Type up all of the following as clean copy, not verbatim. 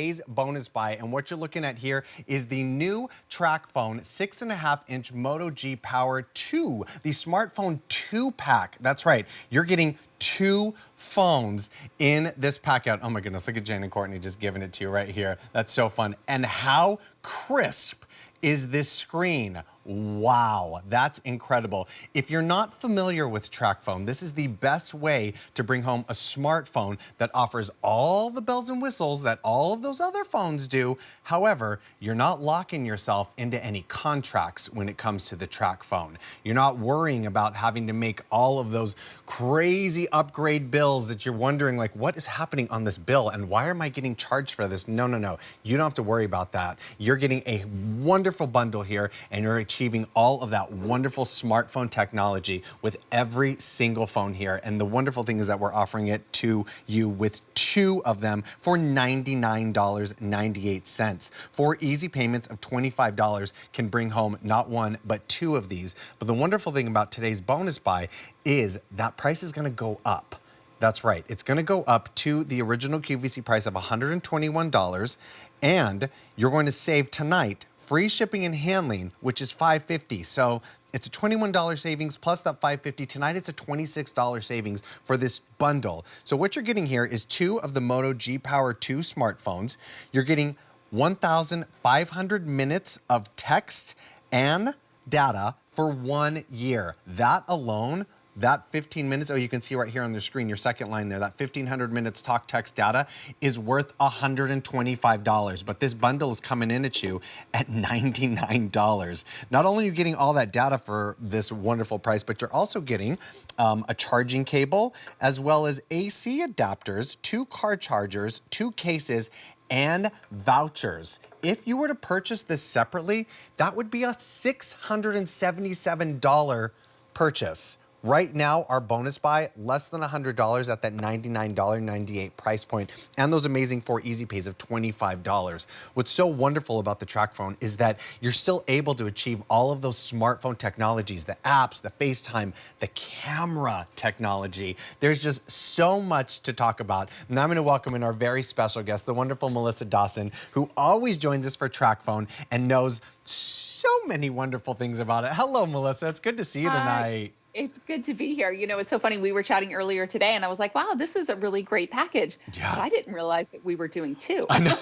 Today's bonus buy, and what you're looking at here is the new Tracfone 6.5-inch Moto G Power II, the smartphone 2-pack. That's right, you're getting 2 phones in this pack out. Oh my goodness, look at Jane and Courtney just giving it to you right here. That's so fun. And how crisp is this screen? Wow, that's incredible. If you're not familiar with Tracfone, this is the best way to bring home a smartphone that offers all the bells and whistles that all of those other phones do. However, you're not locking yourself into any contracts when it comes to the Tracfone. You're not worrying about having to make all of those crazy upgrade bills that you're wondering, like, what is happening on this bill and why am I getting charged for this? No, no, no. You don't have to worry about that. You're getting a wonderful bundle here, and you're achieving all of that wonderful smartphone technology with every single phone here. And the wonderful thing is that we're offering it to you with 2 of them for $99.98. 4 easy payments of $25 can bring home not 1, but 2 of these. But the wonderful thing about today's bonus buy is that price is gonna go up. That's right, it's gonna go up to the original QVC price of $121, and you're going to save tonight free shipping and handling, which is $5.50. So it's a $21 savings plus that $5.50. Tonight it's a $26 savings for this bundle. So what you're getting here is 2 of the Moto G Power II smartphones. You're getting 1,500 minutes of text and data for 1 year. That alone, that 15 minutes, oh, you can see right here on the screen, your second line there, that 1,500 minutes talk, text, data is worth $125. But this bundle is coming in at you at $99. Not only are you getting all that data for this wonderful price, but you're also getting a charging cable, as well as AC adapters, 2 car chargers, 2 cases, and vouchers. If you were to purchase this separately, that would be a $677 purchase. Right now, our bonus buy, less than $100 at that $99.98 price point, and those amazing 4 easy pays of $25. What's so wonderful about the Tracfone is that you're still able to achieve all of those smartphone technologies, the apps, the FaceTime, the camera technology. There's just so much to talk about. And I'm gonna welcome in our very special guest, the wonderful Melissa Dawson, who always joins us for Tracfone and knows so many wonderful things about it. Hello, Melissa, it's good to see you tonight. It's good to be here. You know, it's so funny. We were chatting earlier today, and I was like, wow, this is a really great package. Yeah. But I didn't realize that we were doing 2. I know.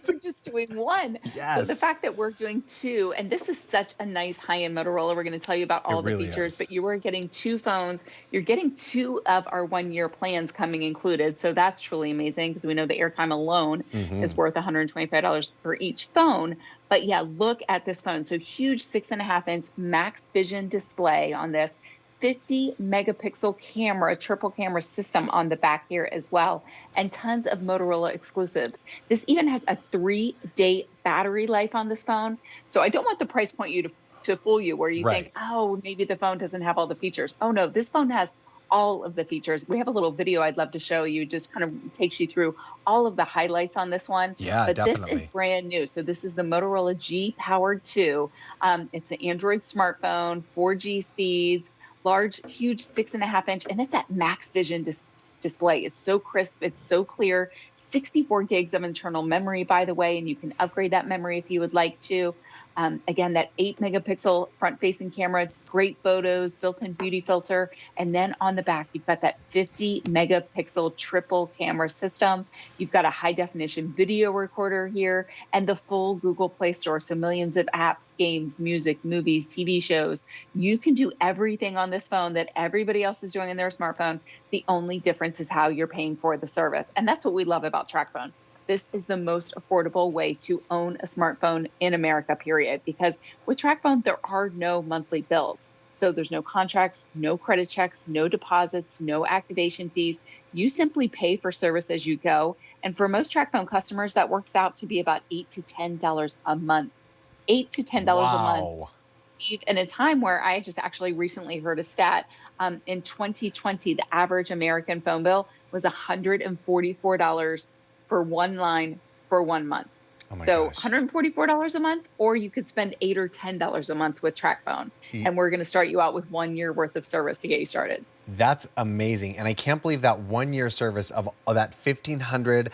We're just doing 1. Yes. So the fact that we're doing 2, and this is such a nice high-end Motorola. We're going to tell you about all the really features, is. but you are getting 2 phones. You're getting 2 of our 1-year plans coming included. So that's truly amazing because we know the airtime alone is worth $125 for each phone. But yeah, look at this phone. So huge 6.5-inch max vision display on this. 50 megapixel camera, triple camera system on the back here as well, and tons of Motorola exclusives. This even has a 3-day battery life on this phone. So I don't want the price point to fool you where you think, oh, maybe the phone doesn't have all the features. Oh no, this phone has all of the features. We have a little video I'd love to show you, just kind of takes you through all of the highlights on this one. Yeah, but definitely. This is brand new. So this is the Motorola G Power II. It's an Android smartphone, 4G speeds, large, huge 6.5-inch, and it's that max vision display. It's so crisp, it's so clear. 64 gigs of internal memory, by the way, and you can upgrade that memory if you would like to. Again, that 8 megapixel front-facing camera, great photos, built-in beauty filter, and then on the back, you've got that 50 megapixel triple camera system. You've got a high-definition video recorder here, and the full Google Play Store, so millions of apps, games, music, movies, TV shows. You can do everything on this phone that everybody else is doing in their smartphone. The only difference is how you're paying for the service, and that's what we love about Tracfone. This is the most affordable way to own a smartphone in America, period. Because with Tracfone, there are no monthly bills. So there's no contracts, no credit checks, no deposits, no activation fees. You simply pay for service as you go. And for most Tracfone customers, that works out to be about $8 to $10 a month. $8 to $10 a month. In a time where I just actually recently heard a stat, in 2020, the average American phone bill was $144 for 1 line for 1 month. Oh my so gosh. $144 a month, or you could spend $8 or $10 a month with Tracfone. And we're going to start you out with 1 year worth of service to get you started. That's amazing. And I can't believe that 1 year service of that 1,500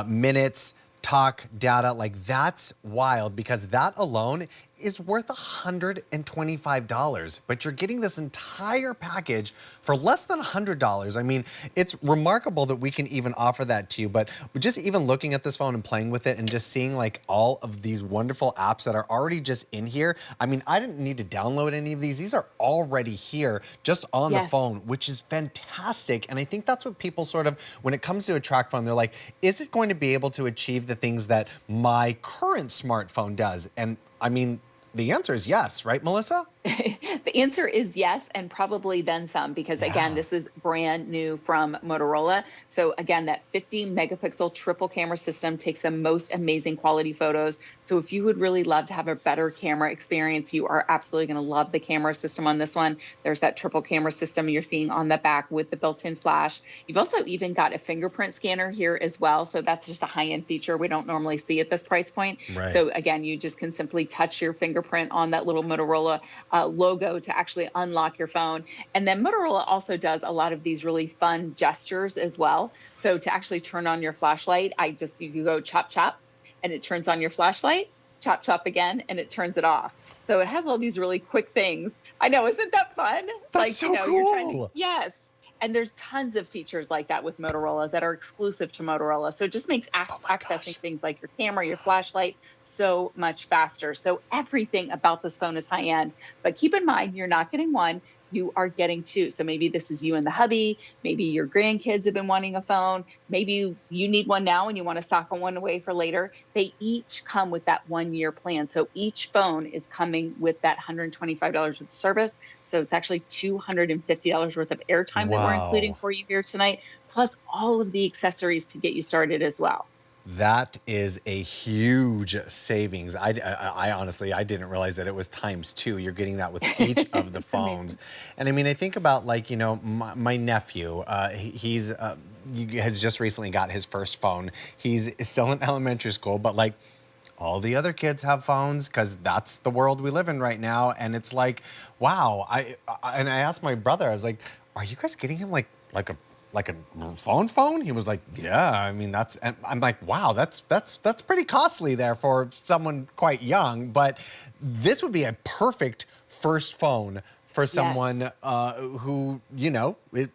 minutes, talk, data, like that's wild because that alone is worth $125, but you're getting this entire package for less than $100. I mean, it's remarkable that we can even offer that to you, but just even looking at this phone and playing with it and just seeing like all of these wonderful apps that are already just in here. I mean, I didn't need to download any of these. These are already here just on the Yes. phone, which is fantastic. And I think that's what people sort of, when it comes to a Tracfone, they're like, is it going to be able to achieve the things that my current smartphone does? And I mean, the answer is yes, right, Melissa? The answer is yes, and probably then some, because again, Yeah. this is brand new from Motorola. So again, that 50 megapixel triple camera system takes the most amazing quality photos. So if you would really love to have a better camera experience, you are absolutely going to love the camera system on this one. There's that triple camera system you're seeing on the back with the built-in flash. You've also even got a fingerprint scanner here as well. So that's just a high-end feature we don't normally see at this price point. Right. So again, you just can simply touch your fingerprint on that little Motorola logo to actually unlock your phone. And then Motorola also does a lot of these really fun gestures as well. So to actually turn on your flashlight, you go chop chop and it turns on your flashlight, chop chop again, and it turns it off. So it has all these really quick things. I know, isn't that fun? That's so You're trying to, cool. yes. And there's tons of features like that with Motorola that are exclusive to Motorola. So it just makes Oh my accessing gosh. things like your camera, your flashlight so much faster. So everything about this phone is high end. But keep in mind, you're not getting one, you are getting two. So maybe this is you and the hubby. Maybe your grandkids have been wanting a phone. Maybe you need one now and you want to sock one away for later. They each come with that 1 year plan. So each phone is coming with that $125 worth of service. So it's actually $250 worth of airtime that we're including Wow. for you here tonight, plus all of the accessories to get you started as well. That is a huge savings. I honestly, I didn't realize that it was times 2. You're getting that with each of the It's amazing. phones. And I mean, I think about like, you know, my nephew, has just recently got his first phone. He's still in elementary school, but like all the other kids have phones because that's the world we live in right now. And it's like, wow. And I asked my brother, I was like, are you guys getting him like a phone? He was like, yeah. I mean, that's. And I'm like, wow, that's pretty costly there for someone quite young. But this would be a perfect first phone for Yes. someone who, you know, like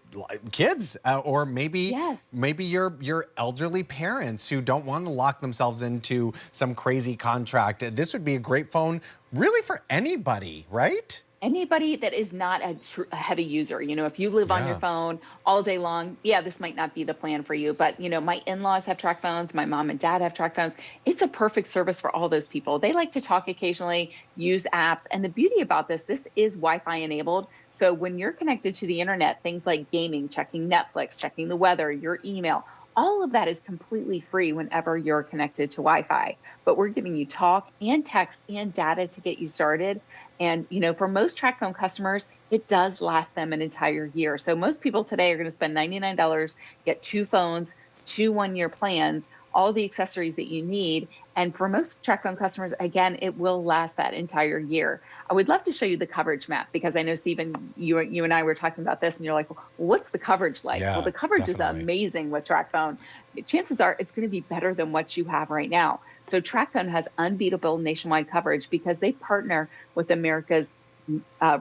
kids, or Yes. maybe your elderly parents who don't want to lock themselves into some crazy contract. This would be a great phone, really, for anybody, right? Anybody that is not a heavy user, if you live on your Yeah. phone all day long, yeah, this might not be the plan for you. But, my in-laws have track phones, my mom and dad have track phones. It's a perfect service for all those people. They like to talk occasionally, use apps. And the beauty about this is Wi-Fi enabled. So when you're connected to the internet, things like gaming, checking Netflix, checking the weather, your email, all of that is completely free whenever you're connected to Wi-Fi. But we're giving you talk and text and data to get you started. And, for most TracFone customers, it does last them an entire year. So most people today are going to spend $99, get two phones, two 1 year plans, all the accessories that you need. And for most TracFone customers, again, it will last that entire year. I would love to show you the coverage map because I know, Stephen, you and I were talking about this and you're like, well, what's the coverage like? Well, Yeah, the coverage is definitely. amazing with TracFone. Chances are it's going to be better than what you have right now. So TracFone has unbeatable nationwide coverage because they partner with uh,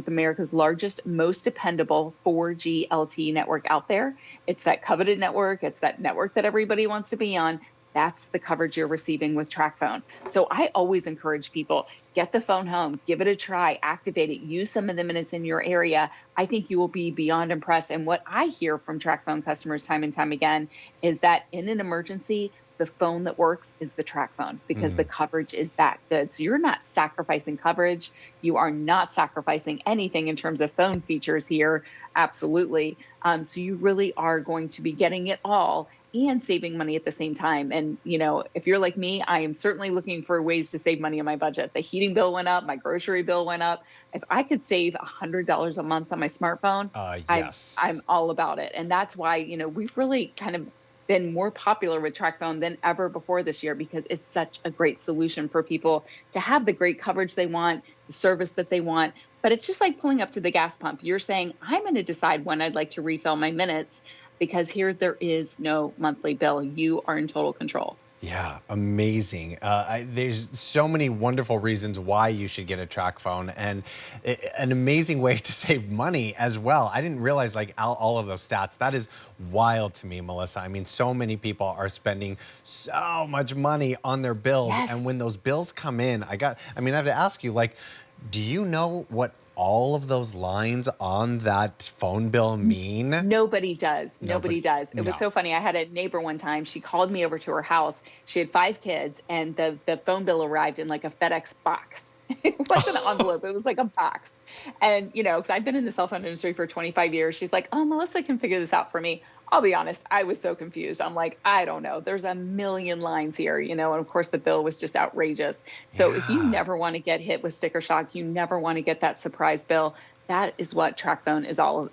America's largest, most dependable 4G LTE network out there. It's that coveted network. It's that network that everybody wants to be on. That's the coverage you're receiving with Tracfone. So I always encourage people, get the phone home, give it a try, activate it, use some of the minutes in your area. I think you will be beyond impressed. And what I hear from Tracfone customers time and time again is that in an emergency, the phone that works is the Tracfone because the Mm. coverage is that good. So you're not sacrificing coverage. You are not sacrificing anything in terms of phone features here. Absolutely. So you really are going to be getting it all and saving money at the same time. And, if you're like me, I am certainly looking for ways to save money on my budget. The heating bill went up, my grocery bill went up. If I could save $100 a month on my smartphone, I'm Yes. all about it. And that's why, we've really kind of been more popular with TracFone than ever before this year because it's such a great solution for people to have the great coverage they want, the service that they want. But it's just like pulling up to the gas pump. You're saying, I'm going to decide when I'd like to refill my minutes because here there is no monthly bill. You are in total control. Yeah, amazing. There's so many wonderful reasons why you should get a track phone, and an amazing way to save money as well. I didn't realize like all of those stats. That is wild to me, Melissa. I mean, so many people are spending so much money on their bills, and Yes. when those bills come in, I mean, I have to ask you, like, do you know what all of those lines on that phone bill mean? Nobody does. Nobody, Nobody does. It was no. so funny. I had a neighbor one time. She called me over to her house. She had 5 kids, and the phone bill arrived in like a FedEx box. It wasn't an envelope. It was like a box. And because I've been in the cell phone industry for 25 years, she's like, "Oh, Melissa can figure this out for me." I'll be honest, I was so confused. I'm like, I don't know. There's a million lines here, and of course the bill was just outrageous. So if you Yeah. never want to get hit with sticker shock, you never want to get that surprise bill. That is what Tracfone is all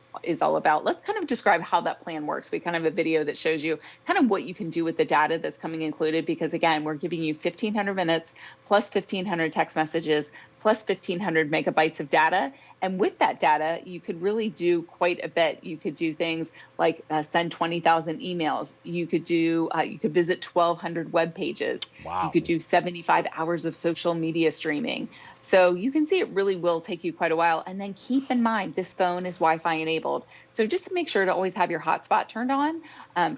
about. Let's kind of describe how that plan works. We kind of have a video that shows you kind of what you can do with the data that's coming included. Because again, we're giving you 1,500 minutes plus 1,500 text messages plus 1,500 megabytes of data. And with that data, you could really do quite a bit. You could do things like send 20,000 emails. You could visit 1,200 web pages. You Wow. could do 75 hours of social media streaming. So you can see it really will take you quite a while. And then keep in mind, this phone is Wi-Fi enabled. So just to make sure to always have your hotspot turned on,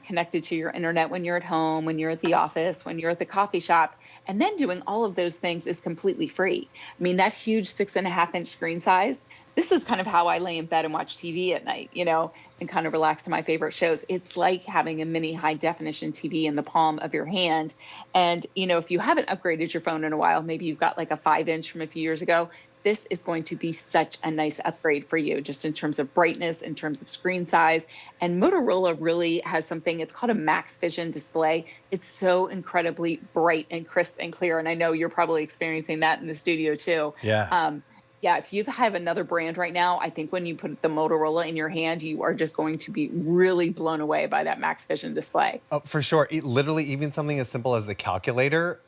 connected to your internet when you're at home, when you're at the office, when you're at the coffee shop. And then doing all of those things is completely free. I mean, that huge 6.5-inch screen size, this is kind of how I lay in bed and watch TV at night, and kind of relax to my favorite shows. It's like having a mini high definition TV in the palm of your hand. And, if you haven't upgraded your phone in a while, maybe you've got like a 5-inch from a few years ago, this is going to be such a nice upgrade for you, just in terms of brightness, in terms of screen size. And Motorola really has something, it's called a max vision display. It's so incredibly bright and crisp and clear. And I know you're probably experiencing that in the studio too. Yeah. Yeah, if you have another brand right now, I think when you put the Motorola in your hand, you are just going to be really blown away by that max vision display. Oh, for sure. Literally, even something as simple as the calculator.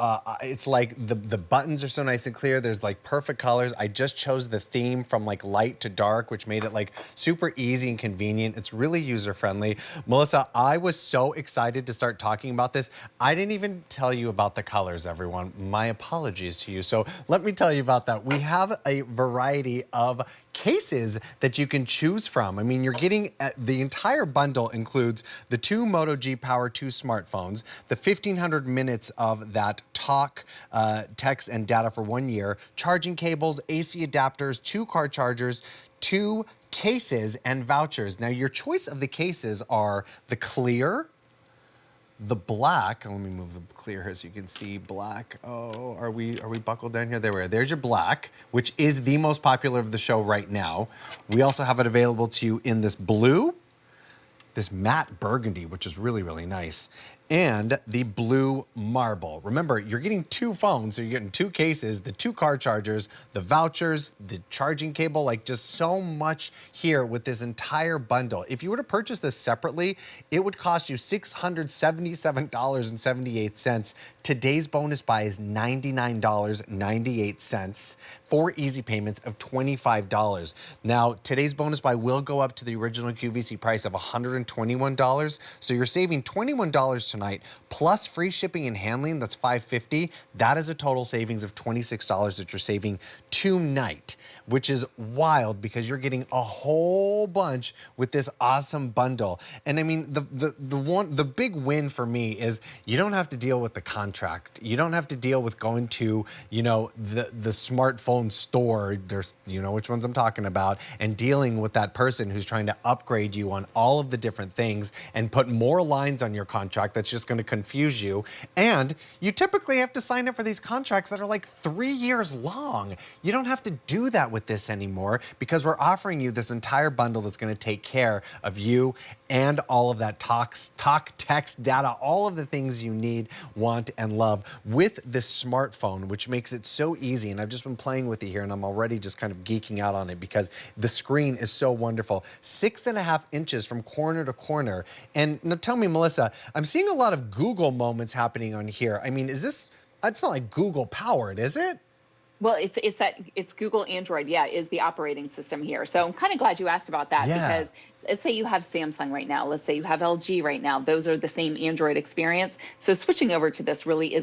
It's like the buttons are so nice and clear. There's like perfect colors. I just chose the theme from like light to dark, which made it like super easy and convenient. It's really user friendly. Melissa, I was so excited to start talking about this. I didn't even tell you about the colors, everyone. My apologies to you. So let me tell you about that. We have a variety of cases that you can choose from. I mean, you're getting the entire bundle includes the two Moto G Power II smartphones, the 1,500 minutes of that talk, text, and data for 1 year, charging cables, AC adapters, 2 car chargers, 2 cases, and vouchers. Now, your choice of the cases are the clear, the black. Let me move the clear here so you can see black. Oh, are we buckled down here? There we are. There's your black, which is the most popular of the show right now. We also have it available to you in this blue, this matte burgundy, which is really, really nice, and the blue marble. Remember, you're getting 2 phones, so you're getting 2 cases, the 2 car chargers, the vouchers, the charging cable, like just so much here with this entire bundle. If you were to purchase this separately, it would cost you $677.78. Today's bonus buy is $99.98 for easy payments of $25. Now, today's bonus buy will go up to the original QVC price of $121, so you're saving $21 tonight, plus free shipping and handling, that's $550. That is a total savings of $26 that you're saving tonight, which is wild because you're getting a whole bunch with this awesome bundle. And I mean, the big win for me is you don't have to deal with the contract. You don't have to deal with going to, the smartphone store, there's, which ones I'm talking about, and dealing with that person who's trying to upgrade you on all of the different things and put more lines on your contract that's just going to confuse you. And you typically have to sign up for these contracts that are like 3 years long. You don't have to do that with this anymore because we're offering you this entire bundle that's going to take care of you and all of that talk, text, data, all of the things you need, want, and love with this smartphone, which makes it so easy. And I've just been playing with it here and I'm already just kind of geeking out on it because the screen is so wonderful. 6.5 inches from corner to corner. And now tell me, Melissa, I'm seeing a lot of Google moments happening on here. I mean, it's not like Google powered, is it? Well, it's Google Android, yeah, is the operating system here. So I'm kind of glad you asked about that Yeah. because let's say you have Samsung right now, let's say you have LG right now, those are the same Android experience. So switching over to this really is